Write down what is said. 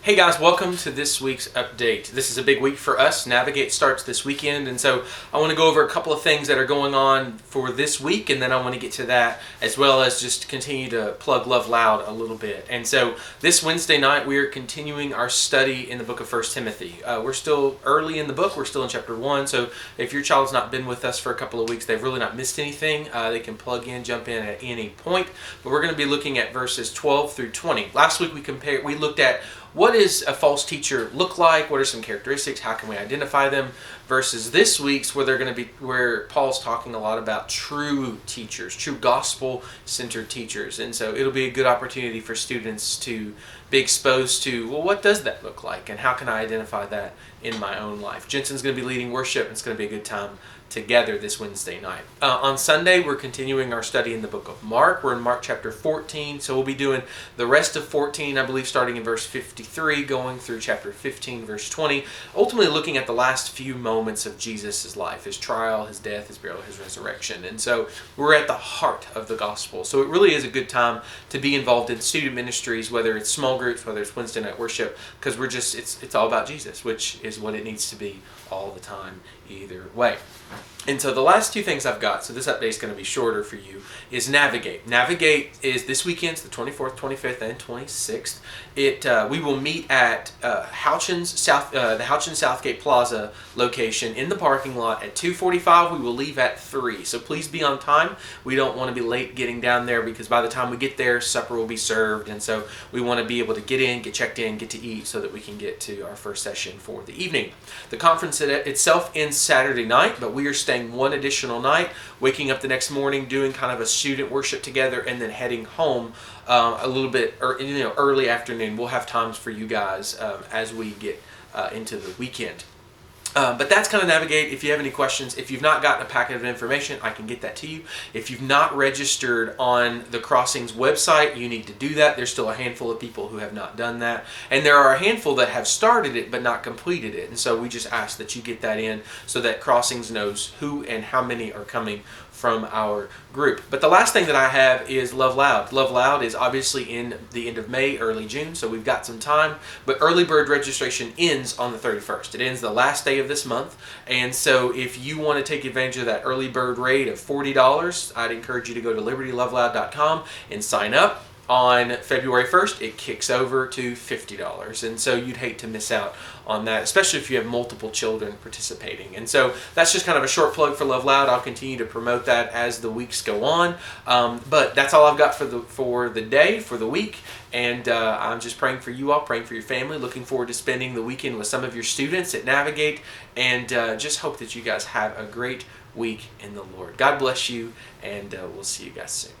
Hey guys, welcome to this week's update. This is a big week for us. Navigate starts this weekend, and so I want to go over a couple of things that are going on for this week, and then I want to get to that as well as just continue to plug Love Loud a little bit. And so this Wednesday night, we are continuing our study in the book of 1 Timothy. We're still early in the book. We're still in chapter 1, so if your child's not been with us for a couple of weeks, they've really not missed anything. They can plug in, jump in at any point, but we're going to be looking at verses 12 through 20. Last week we looked at what does a false teacher look like? What are some characteristics? How can we identify them? Versus this week's where Paul's talking a lot about true teachers, true gospel-centered teachers. And so it'll be a good opportunity for students to be exposed to, well, what does that look like? And how can I identify that in my own life? Jensen's going to be leading worship. And it's going to be a good time together this Wednesday night. On Sunday, we're continuing our study in the book of Mark. We're in Mark chapter 14, so we'll be doing the rest of 14, I believe, starting in verse 53, going through chapter 15, verse 20, ultimately looking at the last few moments of Jesus' life, his trial, his death, his burial, his resurrection. And so we're at the heart of the gospel. So it really is a good time to be involved in student ministries, whether it's small groups, whether it's Wednesday night worship, because it's all about Jesus, which is what it needs to be all the time, either way. And so the last two things I've got, so this update is going to be shorter for you, is Navigate. Navigate is this weekend's the 24th, 25th, and 26th. We will meet at the Houchins Southgate Plaza location in the parking lot at 2:45. We will leave at 3. So please be on time. We don't want to be late getting down there because by the time we get there, supper will be served. And so we want to be able to get in, get checked in, get to eat so that we can get to our first session for the evening. The conference itself ends Saturday night, but we are staying one additional night, waking up the next morning, doing kind of a student worship together, and then heading home a little bit early afternoon. We'll have times for you guys as we get into the weekend. But that's kind of Navigate. If you have any questions, if you've not gotten a packet of information, I can get that to you. If you've not registered on the Crossings website, you need to do that. There's still a handful of people who have not done that. And there are a handful that have started it but not completed it. And so we just ask that you get that in so that Crossings knows who and how many are coming from our group. But the last thing that I have is Love Loud. Love Loud is obviously in the end of May, early June, so we've got some time. But early bird registration ends on the 31st. It ends the last day of this month. And so if you want to take advantage of that early bird rate of $40, I'd encourage you to go to libertyloveloud.com and sign up. On February 1st, it kicks over to $50. And so you'd hate to miss out on that, especially if you have multiple children participating. And so that's just kind of a short plug for Love Loud. I'll continue to promote that as the weeks go on. But that's all I've got for the day, for the week. And I'm just praying for you all, praying for your family. Looking forward to spending the weekend with some of your students at Navigate. And just hope that you guys have a great week in the Lord. God bless you, and we'll see you guys soon.